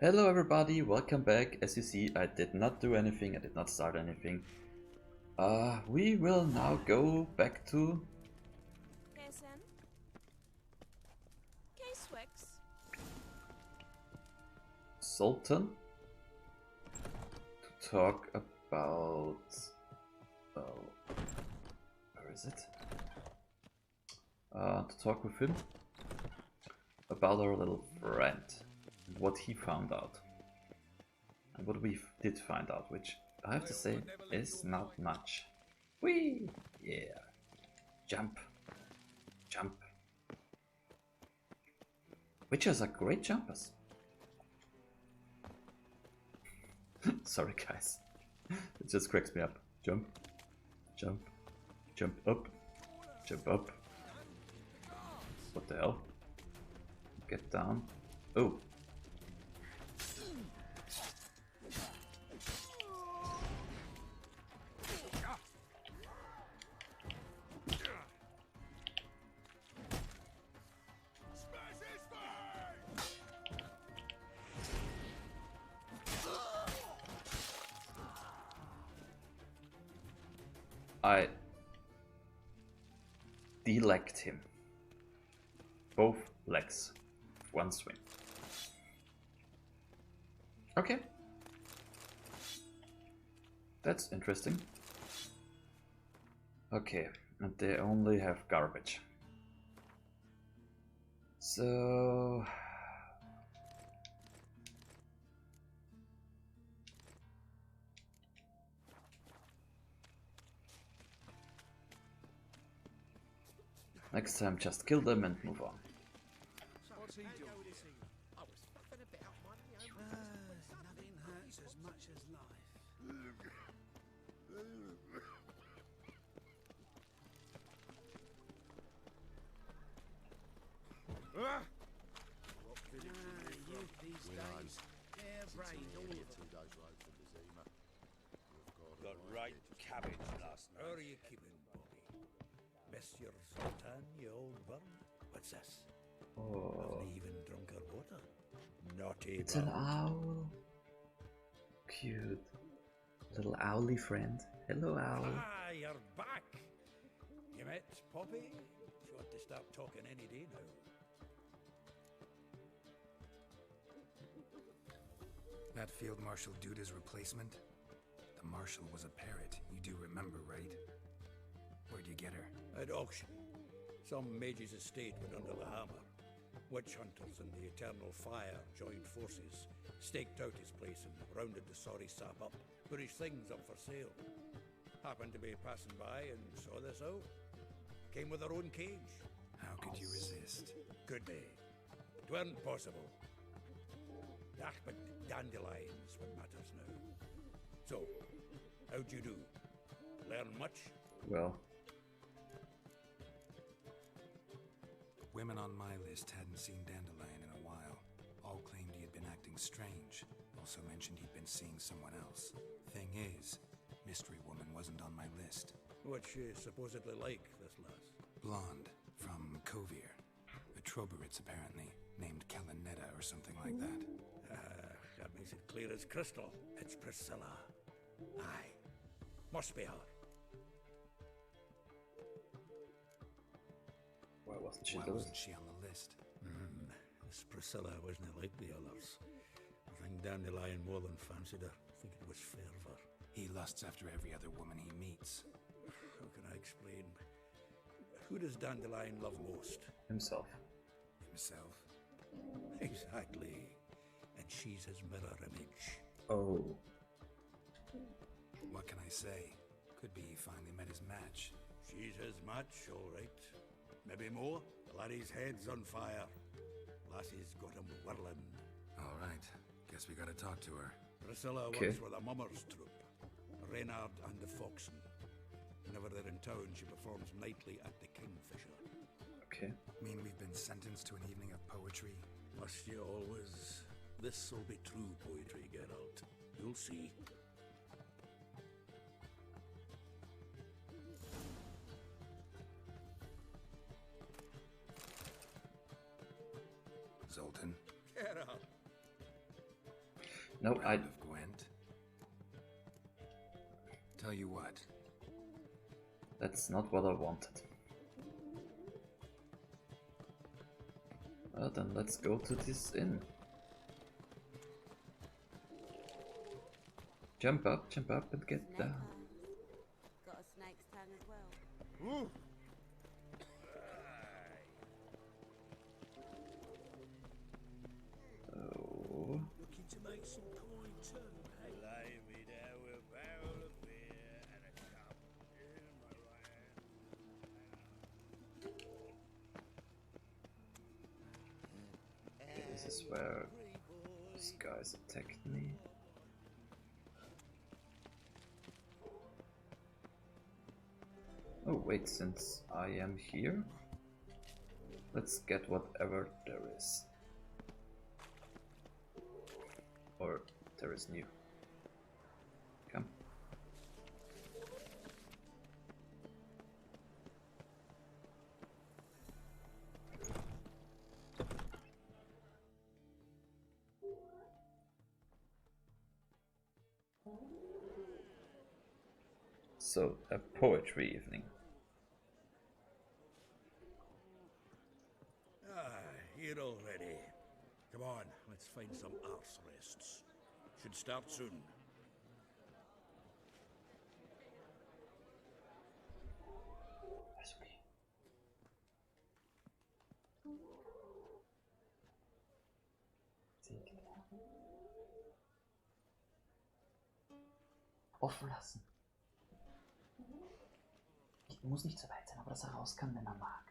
Hello everybody, welcome back. As you see, I did not do anything, I did not start anything. We will now go back to KSN? K-Swix? Sultan to talk about... where is it? To talk with him about our little friend. What he found out and what we did find out, which I have to say is not much. Whee! Yeah. Jump. Jump. Witchers are great jumpers. Sorry guys. It just cracks me up. Jump. Jump. Jump up. Jump up. What the hell? Get down. Oh. I delegged him. Both legs. One swing. Okay. That's interesting. Okay, and they only have garbage. So... next time just kill them and move on. What's he doing? Nothing hurts as much as life. Youth these days, they're brains all of them. Got right cabbage last night. How are you keeping, Bobby? Monsieur Sultan, you old burn? What's this? Oh, Haven't even drunk our water. Naughty it's an bird. owl. Cute. Little owly friend. Hello, owl. Ah, you're back. You met Poppy? She ought to start talking any day now. That Field Marshal Duda's replacement? The Marshal was a parrot, you do remember, right? Where'd you get her? At auction. Some mage's estate went under the hammer. Witch hunters and the Eternal Fire joined forces, staked out his place and rounded the sorry sap up, put his things up for sale. Happened to be passing by and saw this out. Came with her own cage. How could you resist? Could be. It weren't possible. Ah, but dandelions what matters now. So, how'd you do? Learn much? Well, Women on my list hadn't seen Dandelion in a while. All claimed he had been acting strange. Also mentioned he'd been seeing someone else. Thing is, Mystery Woman wasn't on my list. What's she supposedly like, this lass? Blonde, from Kovir. A Troberitz, apparently, named Kalanetta or something like that. That makes it clear as crystal. It's Priscilla. Aye. Must be her. why wasn't she Why doing? wasn't she on the list? This Priscilla wasn't like the others. I think Dandelion more than fancied her. I think it was fervour. He lusts after every other woman he meets. How can I explain? Who does Dandelion love most? Himself. Himself. Exactly. And she's his mirror image. Oh. What can I say? Could be he finally met his match. She's his match, all right. Maybe more. The laddie's head's on fire. Lassie's got him whirling. All right. Guess we gotta talk to her. Priscilla Okay. works with a mummers troupe, Reynard and the Foxen. Whenever they're in town, she performs nightly at the Kingfisher. Okay. Mean we've been sentenced to an evening of poetry? Must you always? This'll be true poetry, Geralt. You'll see. Zoltan? Geralt! No, Proud of Gwent. Tell you what, that's not what I wanted. Well, then let's go to this inn. Jump up and get Snake down. eyes. Got a snake's tongue as well. Oh, Looking to make some coin too, hey? Lay me down with a barrel of beer and a cup in my hand. this is where these guys attacked me. Oh wait, since I am here, let's get whatever there is. Or there is new. Come. So, a poetry evening. Here already. Come on, let's find some arse rests. Should start soon. That's okay. Zeker. Offen lassen. Muss nicht so weit sein, aber dass er raus kann, wenn er mag.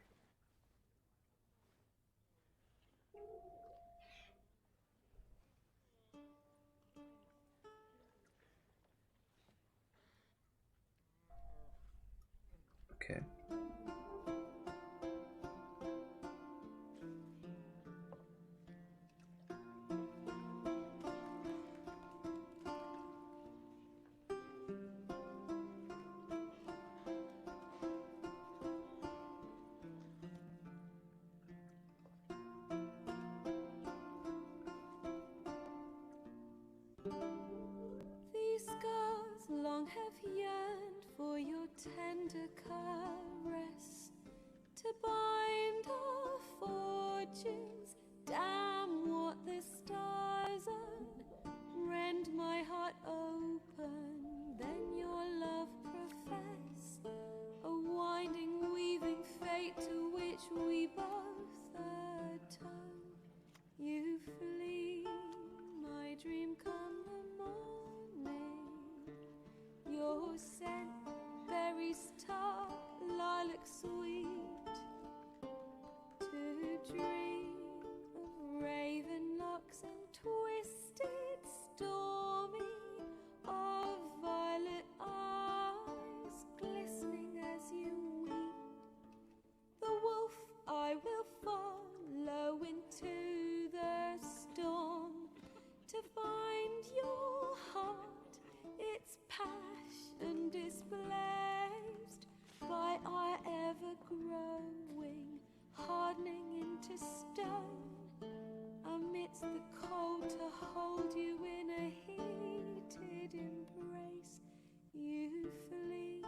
Okay. These scars long have yearned for your tender caress, to bind our fortunes. Damn what the stars own. Rend my heart open, then your love profess. A winding, weaving fate to which we both atone. You flee, my dream come the morning. Your scent, berries tart, lilac sweet. To dream of raven locks and twisted, stormy, of violet eyes glistening as you weep. The wolf I will follow into the storm, to find your heart, its passion displaced by our ever-growing, hardening into stone. Amidst the cold, to hold you in a heated embrace. You flee,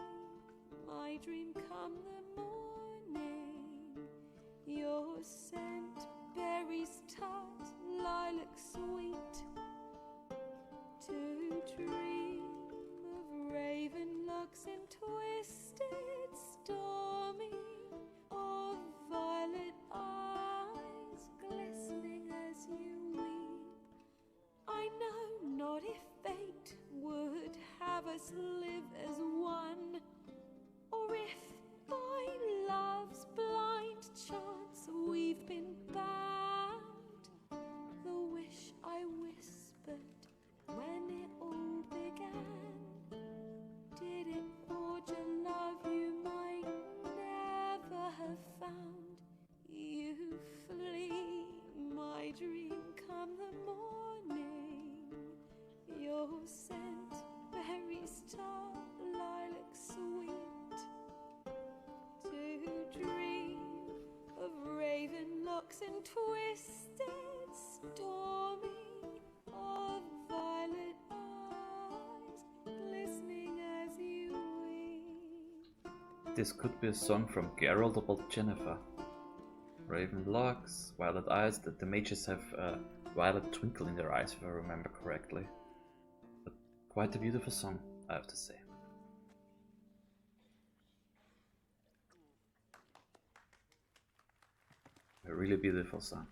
my dream come the morning. Your scent, berries tart, lilac sweet. To dream of raven locks and twisted, stormy, of violet eyes glistening as you weep. I know not if fate would have us live as one, or if by love's blind chance we've been bound. The wish I whispered when it all began, did it forge a love you might never have found? You flee, my dream come the morning. Your scent, berries tart, lilac sweet. To dream of raven locks and twisted, stormy, of violet this could be a song from Geralt about Jennifer. Raven locks, violet eyes. The mages have a violet twinkle in their eyes, if I remember correctly. But quite a beautiful song, I have to say. A really beautiful song.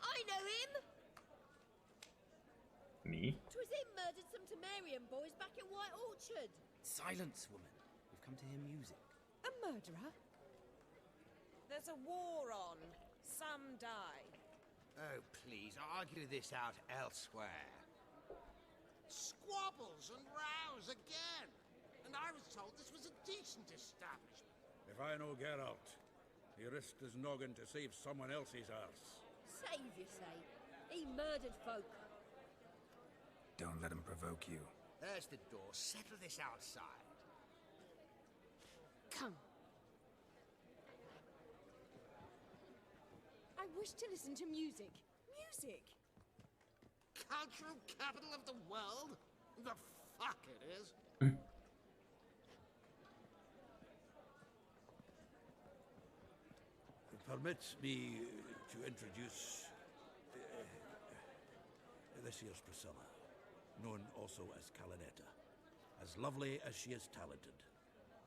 I know him! Me? 'Twas him murdered some Temerian boys back in White Orchard. Silence, woman. We've come to hear music. A murderer? There's a war on. Some die. Oh, please, argue this out elsewhere. Squabbles and rows again! And I was told this was a decent establishment. If I know Geralt, he risked his noggin to save someone else's arse. Save, you say? He murdered folk. Don't let him provoke you. There's the door. Settle this outside. Come. I wish to listen to music. Music! Cultural capital of the world? The fuck it is. Permit me to introduce this here's Priscilla, known also as Calinetta, as lovely as she is talented.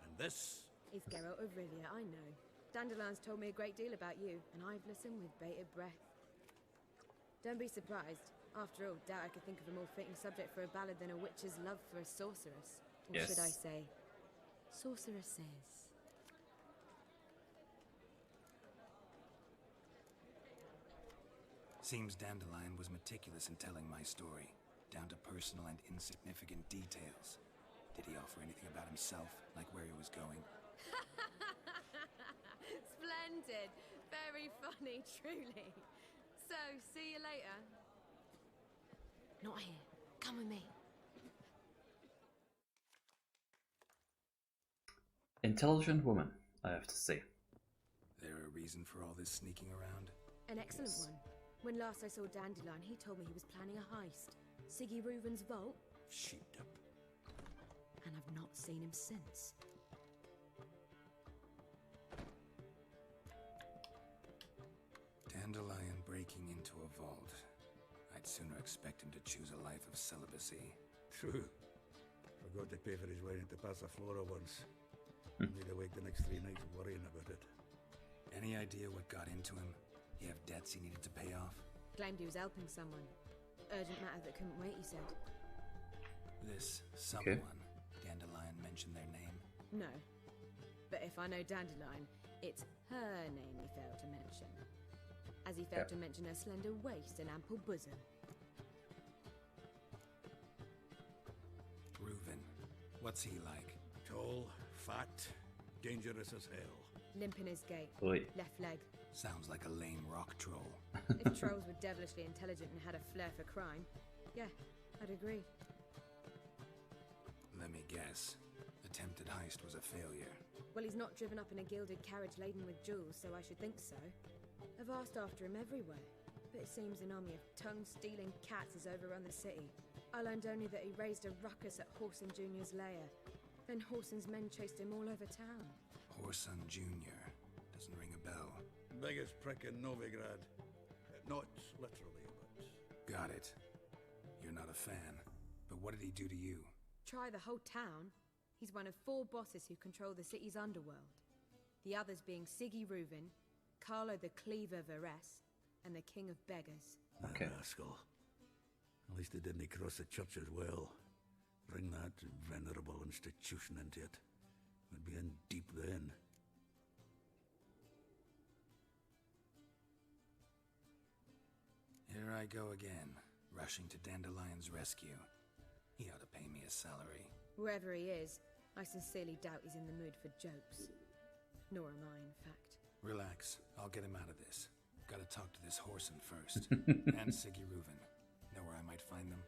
And this It's Geralt of Rivia, I know. Dandelion's told me a great deal about you, and I've listened with bated breath. Don't be surprised. After all, doubt I could think of a more fitting subject for a ballad than a witch's love for a sorceress. Or Yes. should I say, sorceresses. Seems Dandelion was meticulous in telling my story, down to personal and insignificant details. Did he offer anything about himself, like where he was going? Splendid. Very funny, truly. So, see you later. Not here. Come with me. Intelligent woman, I have to say. There a reason for all this sneaking around? An excellent one. When last I saw Dandelion, he told me he was planning a heist. Siggy Reuven's vault, sheepdip. and I've not seen him since. Dandelion breaking into a vault. I'd sooner expect him to choose a life of celibacy. True. Forgot to pay for his wedding to Passaflora once. Need to wait the next 3 nights worrying about it. Any idea what got into him? He have debts he needed to pay off? Claimed he was helping someone. Urgent matter that couldn't wait, he said. This someone, Dandelion mentioned their name? No. But if I know Dandelion, it's her name he failed to mention. As he failed to mention her slender waist and ample bosom. Reuven. What's he like? Tall, fat, dangerous as hell. Limp in his gait. Oi. Left leg. Sounds like a lame rock troll. If trolls were devilishly intelligent and had a flair for crime, yeah, I'd agree. Let me guess. Attempted heist was a failure. Well, he's not driven up in a gilded carriage laden with jewels, so I should think so. I've asked after him everywhere, but it seems an army of tongue-stealing cats has overrun the city. I learned only that he raised a ruckus at Whoreson Jr.'s lair. Then Whoreson's men chased him all over town. Whoreson Jr. Doesn't ring a bell. Biggest prick in Novigrad. Not literally, but... Got it. You're not a fan. But what did he do to you? Try the whole town. He's one of 4 bosses who control the city's underworld. The others being Siggy Reuven, Carlo the Cleaver Varese, and the King of Beggars. Okay. Rascal. At least they didn't cross the church as well. Bring that venerable institution into it. We'd be in deep then. Here I go again, rushing to Dandelion's rescue. He ought to pay me a salary. Wherever he is, I sincerely doubt he's in the mood for jokes. Nor am I, in fact. Relax, I'll get him out of this. Gotta talk to this Whoreson first. And Siggy Reuven. Know where I might find them?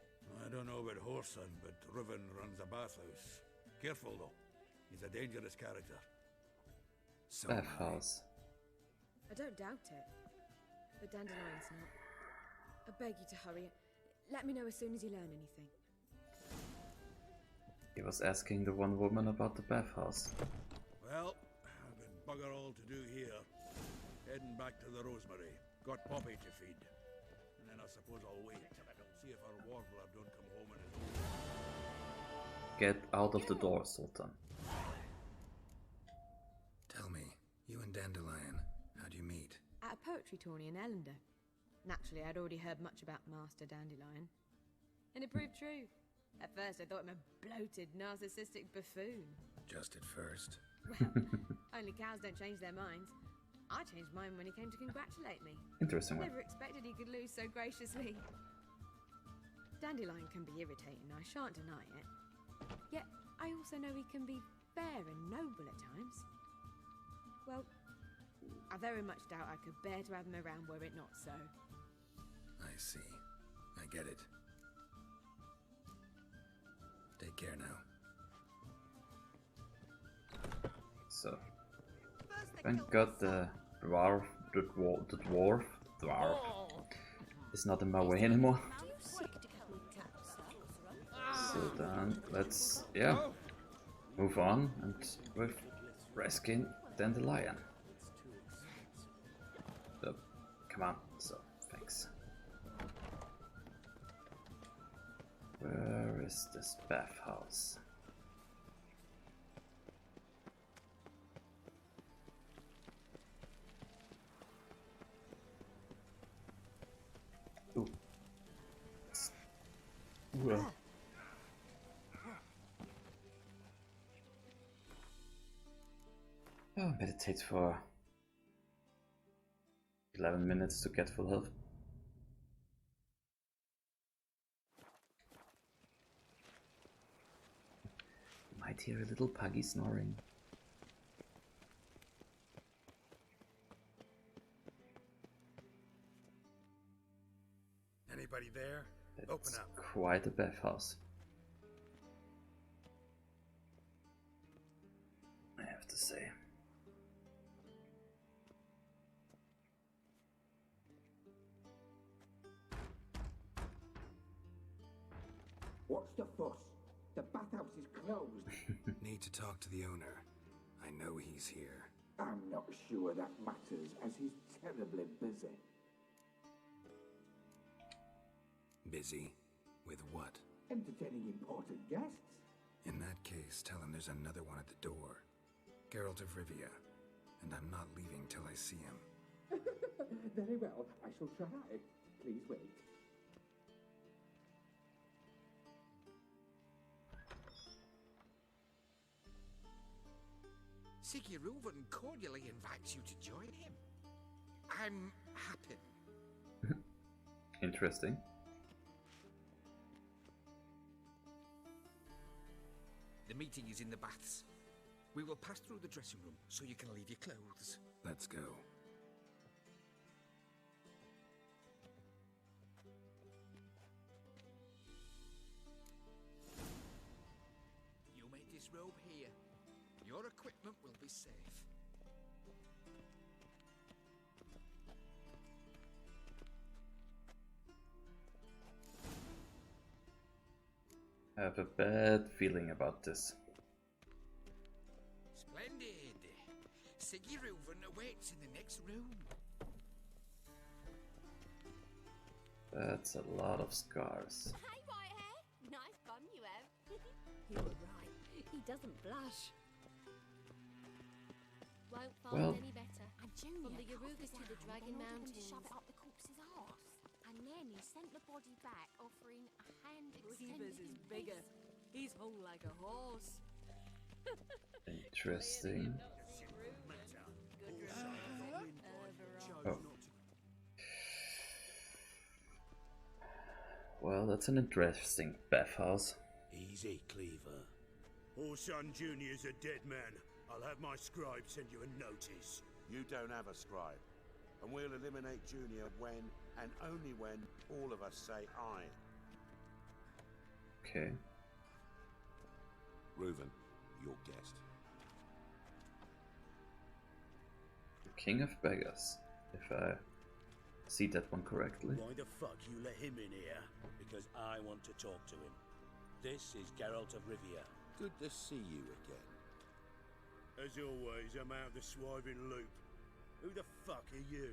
I don't know about Whoreson, but Riven runs a bathhouse. Careful, though. He's a dangerous character. So am I. Bathhouse. I don't doubt it. But Dandelion's not. I beg you to hurry. Let me know as soon as you learn anything. He was asking the one woman about the bathhouse. Well, I've been bugger all to do here. Heading back to the Rosemary. Got Poppy to feed. And then I suppose I'll wait. See if our warbler don't come home in his Get out of the door, Sultan. Tell me, you and Dandelion, how'd you meet? At a poetry tourney in Ellender. Naturally, I'd already heard much about Master Dandelion. And it proved true. At first, I thought him a bloated, narcissistic buffoon. Just at first. Well, only cows don't change their minds. I changed mine when he came to congratulate me. Interesting one. Never expected he could lose so graciously. Dandelion can be irritating, I shan't deny it. Yet, I also know he can be fair and noble at times. Well, I very much doubt I could bear to have him around were it not so. I see. I get it. Take care now. So, thank God the dwarf is not in my way anymore. So then let's move on and with rescuing Dandelion. So, come on. So thanks. Where is this bathhouse? Ooh. Well. Oh, meditate for 11 minutes to get full health. You might hear a little puggy snoring. Anybody there? That's Open up. quite a bathhouse, I have to say. What's the fuss? The bathhouse is closed. Need to talk to the owner. I know he's here. I'm not sure that matters, as he's terribly busy. Busy? With what? Entertaining important guests. In that case, tell him there's another one at the door. Geralt of Rivia. And I'm not leaving till I see him. Very well, I shall try. Please wait. Sigiruvan cordially invites you to join him. I'm happy. Interesting. The meeting is in the baths. We will pass through the dressing room so you can leave your clothes. Let's go. You may disrobe here. Your equipment will be safe. I have a bad feeling about this. Splendid. Sigiruvan awaits in the next room. That's a lot of scars. Hey, Whitehair. Nice bum you have. You were right. He doesn't blush. Won't find Well. any better. And Junior, from the Yarugas to the Dragon Mountains. To shove it up the corpse's arse. And then he sent the body back, offering a hand extended Reavers is in bigger. peace. He's hung like a horse. Interesting. Oh. Well, that's an interesting bathhouse. Easy, Cleaver. Orson Jr.'s a dead man. I'll have my scribe send you a notice. You don't have a scribe. and we'll eliminate Junior when, and only when, all of us say aye. Okay. Reuven, your guest. The King of Beggars, if I see that one correctly. Why the fuck you let him in here? Because I want to talk to him. This is Geralt of Rivia. Good to see you again. As always, I'm out of the swiving loop. Who the fuck are you?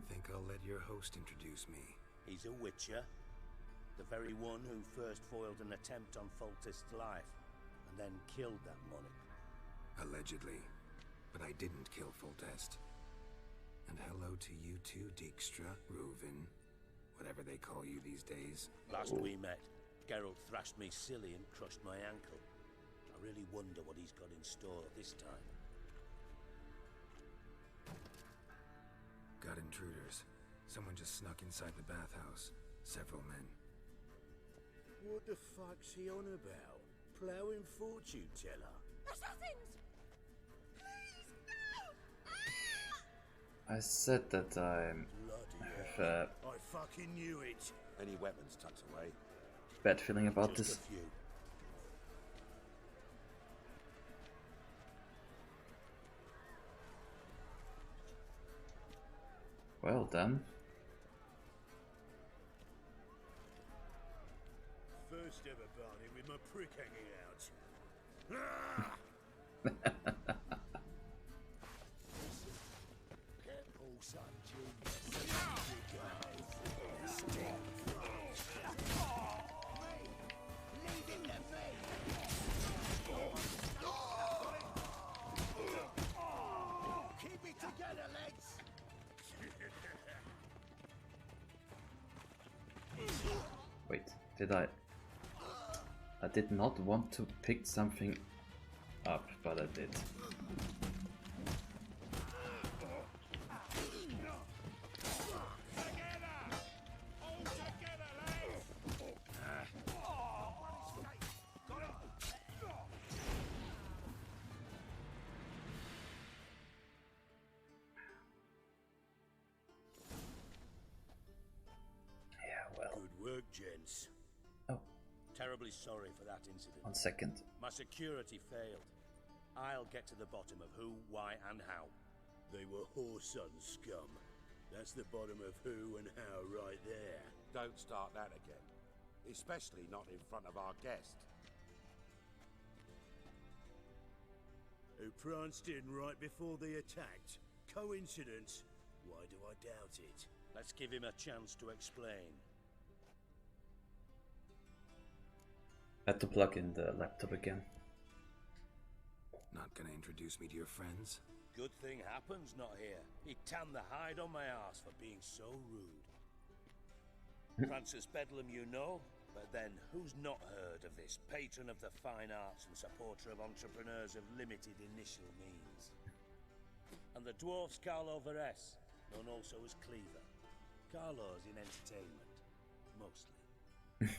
Think I'll let your host introduce me. He's a witcher. The very one who first foiled an attempt on Foltest's life, and then killed that monarch. Allegedly. But I didn't kill Foltest. And hello to you too, Dijkstra, Reuven, whatever they call you these days. Last we met, Geralt thrashed me silly and crushed my ankle. I really wonder what he's got in store this time. Got intruders. Someone just snuck inside the bathhouse. Several men. What the fuck's he on about? Plowing fortune teller? Assassins! Please, no! I said that I have a I fucking knew it. Any weapons tucked away? bad feeling about Just this. a few. Well then. First ever party with my prick hanging out. Careful, son, keep it together, lads. Wait, did I? I did not want to pick something up, but I did. Yeah, well. Good work, gents. Oh. Terribly sorry for that incident. 1 second. My security failed. I'll get to the bottom of who, why, and how. They were Whoreson scum. That's the bottom of who and how right there. Don't start that again. Especially not in front of our guest. Who pranced in right before they attacked. Coincidence? Why do I doubt it? Let's give him a chance to explain. Had to plug in the laptop again. Not gonna introduce me to your friends? Good thing Happen's not here. He'd tan the hide on my ass for being so rude. Francis Bedlam you know, but then who's not heard of this patron of the fine arts and supporter of entrepreneurs of limited initial means? And the dwarf's Carlo Veres, known also as Cleaver. Carlo's in entertainment, mostly.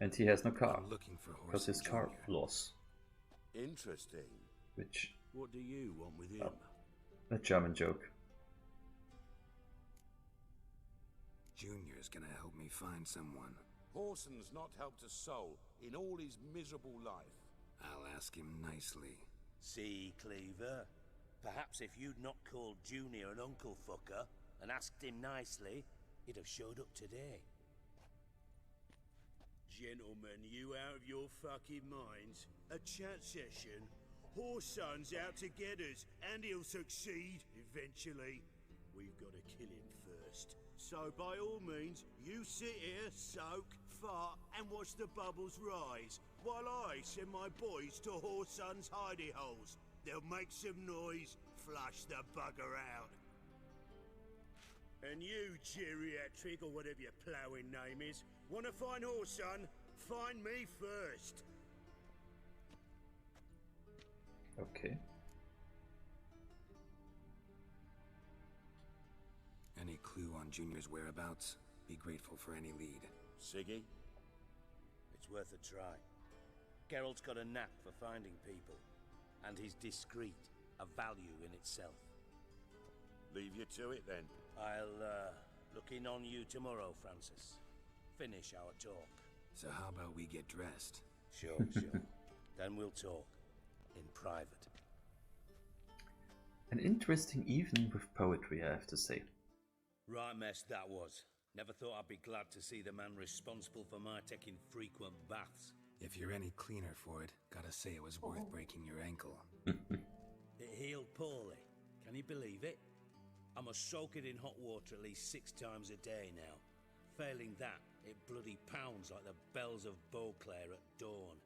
And he has no car, I'm looking for because his Whoreson car Jr. lost. Interesting. Which, What do you want with him? a German joke. Junior's gonna help me find someone. Whoreson's not helped a soul in all his miserable life. I'll ask him nicely. See, Cleaver? Perhaps if you'd not called Junior an uncle fucker and asked him nicely, he'd have showed up today. Gentlemen, you out of your fucking minds? A chat session? Whoreson's out to get us, and he'll succeed eventually. We've got to kill him first. So by all means, you sit here, soak, fart, and watch the bubbles rise, while I send my boys to Whoreson's hidey holes. They'll make some noise, flush the bugger out. And you, geriatric, or whatever your ploughing name is, wanna find Whoreson? Find me first. Okay. Any clue on Junior's whereabouts? Be grateful for any lead. Siggy? It's worth a try. Geralt's got a knack for finding people, and he's discreet, a value in itself. Leave you to it then. I'll look in on you tomorrow, Francis. Finish our talk. So how about we get dressed? Sure. Then we'll talk. In private. An interesting evening with poetry, I have to say. Right mess that was. Never thought I'd be glad to see the man responsible for my taking frequent baths. If you're any cleaner for it, gotta say it was worth breaking your ankle. It healed poorly. Can you believe it? I must soak it in hot water at least 6 times a day now. Failing that, it bloody pounds like the bells of Beauclair at dawn.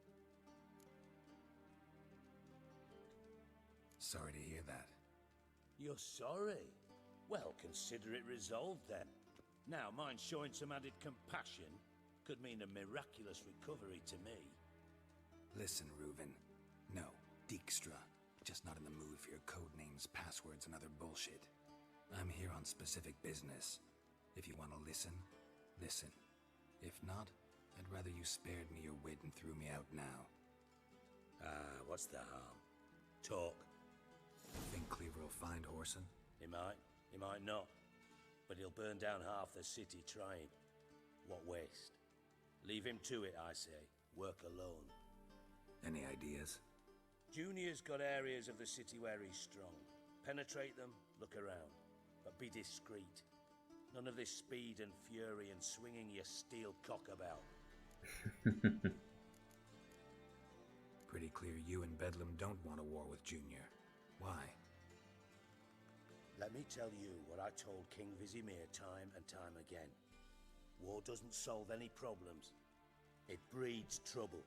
Sorry to hear that. You're sorry? Well, consider it resolved then. Now, mind showing some added compassion could mean a miraculous recovery to me. Listen, Reuven. No, Dijkstra. Just not in the mood for your code names, passwords, and other bullshit. I'm here on specific business. If you want to listen, listen. If not, I'd rather you spared me your wit and threw me out now. What's the harm? Talk. Think Cleaver will find Whoreson? He might not. But he'll burn down half the city trying. What waste? Leave him to it, I say. Work alone. Any ideas? Junior's got areas of the city where he's strong. Penetrate them, look around. But be discreet. None of this speed and fury and swinging your steel cock about. Pretty clear you and Bedlam don't want a war with Junior. Why? Let me tell you what I told King Vizimir time and time again. War doesn't solve any problems. It breeds trouble.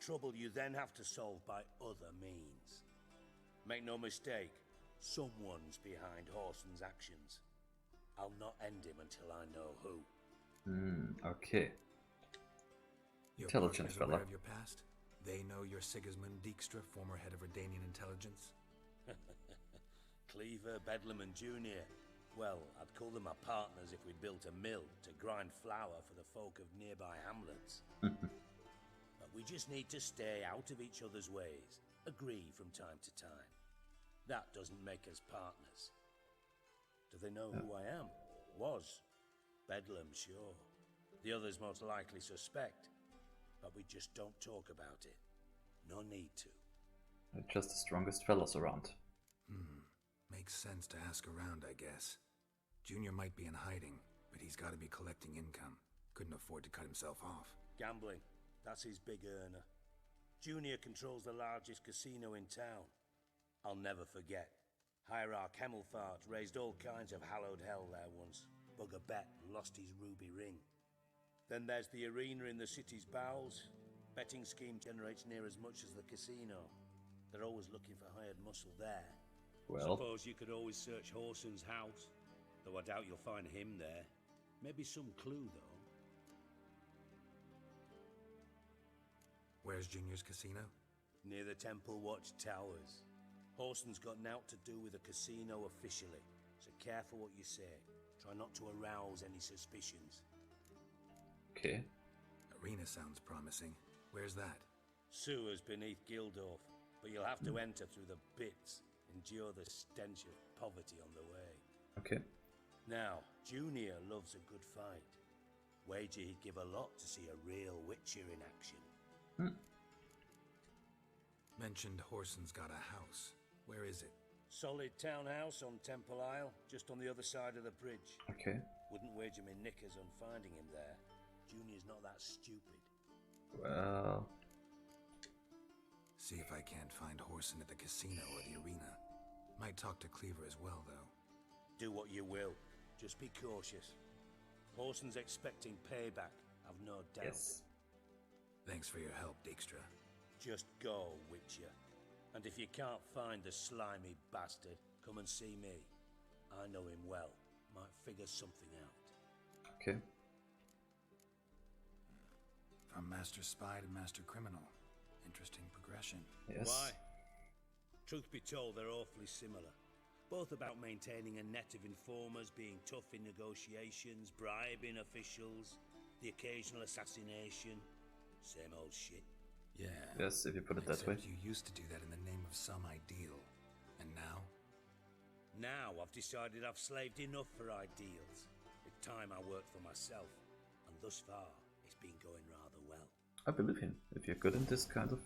Trouble you then have to solve by other means. Make no mistake, someone's behind Whoreson's actions. I'll not end him until I know who. Okay. Your Intelligent partners fella. aware of your past? They know you're Sigismund Dijkstra, former head of Redanian intelligence? Cleaver, Bedlam and Junior. Well, I'd call them my partners if we'd built a mill to grind flour for the folk of nearby hamlets. But we just need to stay out of each other's ways. Agree from time to time. That doesn't make us partners. Do they know who I am? Was. Bedlam, sure. The others most likely suspect. But we just don't talk about it. No need to. They're just the strongest fellas around. Makes sense to ask around, I guess. Junior might be in hiding, but he's got to be collecting income. Couldn't afford to cut himself off. Gambling. That's his big earner. Junior controls the largest casino in town. I'll never forget. Hierarch Hemelfart raised all kinds of hallowed hell there once. Bug a bet and lost his ruby ring. Then there's the arena in the city's bowels. Betting scheme generates near as much as the casino. They're always looking for hired muscle there. Well, Suppose you could always search Whoreson's house, though I doubt you'll find him there. Maybe some clue, though. Where's Junior's casino? Near the Temple Watch Towers. Whoreson's got naught to do with the casino officially, so careful what you say. Try not to arouse any suspicions. okay. Arena sounds promising. Where's that? Sewers beneath Gildorf, but you'll have to enter through the pits. Endure the stench of poverty on the way. Okay. Now, Junior loves a good fight. Wager he'd give a lot to see a real Witcher in action. Mentioned Whoreson's got a house. Where is it? Solid townhouse on Temple Isle, just on the other side of the bridge. Okay. Wouldn't wager me knickers on finding him there. Junior's not that stupid. Well, See if I can't find Whoreson at the casino or the arena. Might talk to Cleaver as well, though. Do what you will. Just be cautious. Whoreson's expecting payback, I've no doubt. yes. Thanks for your help, Dijkstra. Just go, Witcher. And if you can't find the slimy bastard, come and see me. I know him well. Might figure something out. Okay. From Master Spy to Master Criminal. Interesting progression. Yes. Why? Truth be told, they're awfully similar. Both about maintaining a net of informers, being tough in negotiations, bribing officials, the occasional assassination. Same old shit. Yeah. Yes, if you put it that way. Except you used to do that in the name of some ideal. And now? Now I've decided I've slaved enough for ideals. It's time I worked for myself. And thus far, it's been going rather well. I believe him. If you're good in this kind of...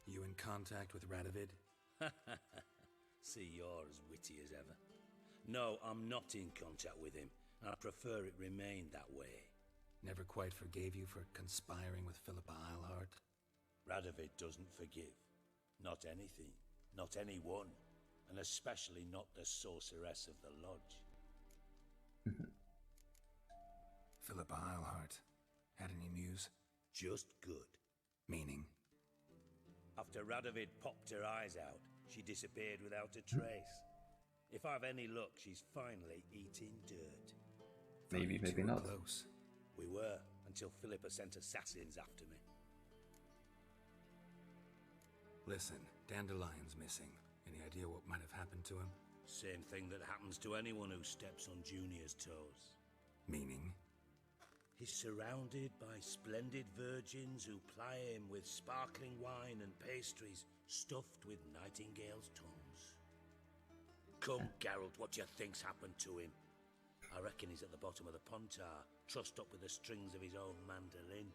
You in contact with Radovid? See, you're as witty as ever. No, I'm not in contact with him. I prefer it remained that way. Never quite forgave you for conspiring with Philippa Eilhart? Radovid doesn't forgive. Not anything. Not anyone. And especially not the sorceress of the lodge. Philippa Eilhart. Had any news? Just good. Meaning? After Radovid popped her eyes out, she disappeared without a trace. If I've any luck, she's finally eating dirt. Maybe, maybe not. Close. We were, until Philippa sent assassins after me. Listen, Dandelion's missing. Any idea what might have happened to him? Same thing that happens to anyone who steps on Junior's toes. Meaning? He's surrounded by splendid virgins who ply him with sparkling wine and pastries stuffed with nightingales' tongues. Come, Geralt, what do you think's happened to him? I reckon he's at the bottom of the Pontar, trussed up with the strings of his own mandolin.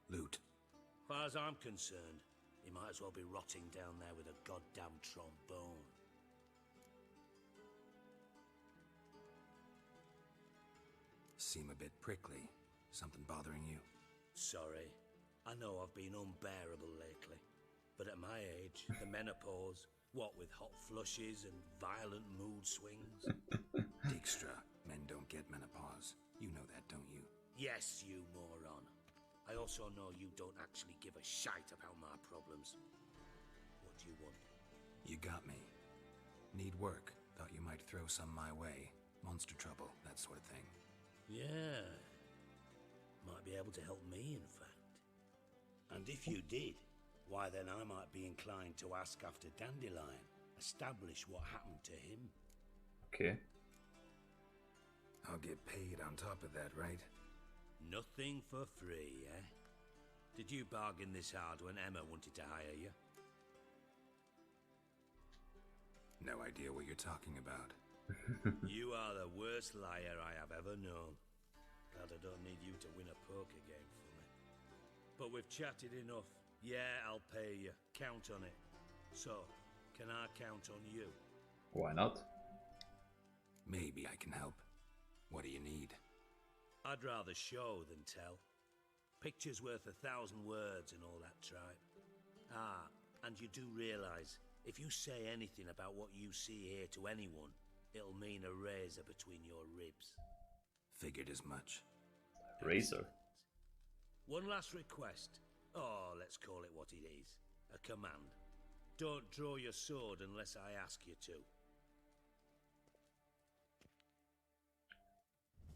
Loot. Far as I'm concerned, he might as well be rotting down there with a goddamn trombone. Seem a bit prickly. Something bothering you? Sorry. I know I've been unbearable lately. But at my age, the menopause, what with hot flushes and violent mood swings. Dijkstra, men don't get menopause. You know that, don't you? Yes, you moron. I also know you don't actually give a shite about my problems. What do you want? You got me. Need work. Thought you might throw some my way. Monster trouble, that sort of thing. Yeah. Might be able to help me, in fact. And if you did, why then I might be inclined to ask after Dandelion. Establish what happened to him. Okay. I'll get paid on top of that, right? Nothing for free, eh? Did you bargain this hard when Emma wanted to hire you? No idea what you're talking about. You are the worst liar I have ever known. Glad I don't need you to win a poker game for me. But we've chatted enough. Yeah, I'll pay you. Count on it. So, can I count on you? Why not? Maybe I can help. What do you need? I'd rather show than tell. Picture's worth 1,000 words and all that tripe. Ah, and you do realize, if you say anything about what you see here to anyone, it'll mean a razor between your ribs. Figured as much. Razor? One last request. Oh, let's call it what it is. A command. Don't draw your sword unless I ask you to.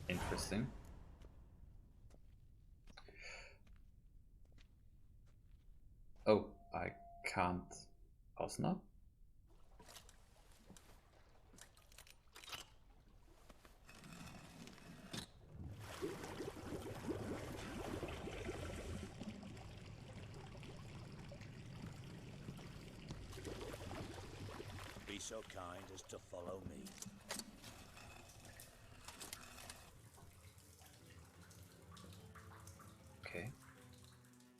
Interesting. Oh, I can't pause now? Be so kind as to follow me. Okay.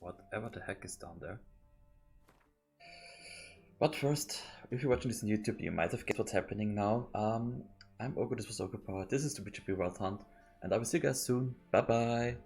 Whatever the heck is down there. But first, if you're watching this on YouTube, you might have guessed what's happening now. I'm Ogo, this was Ogo Power, this is the BGP World Hunt, and I will see you guys soon. Bye bye!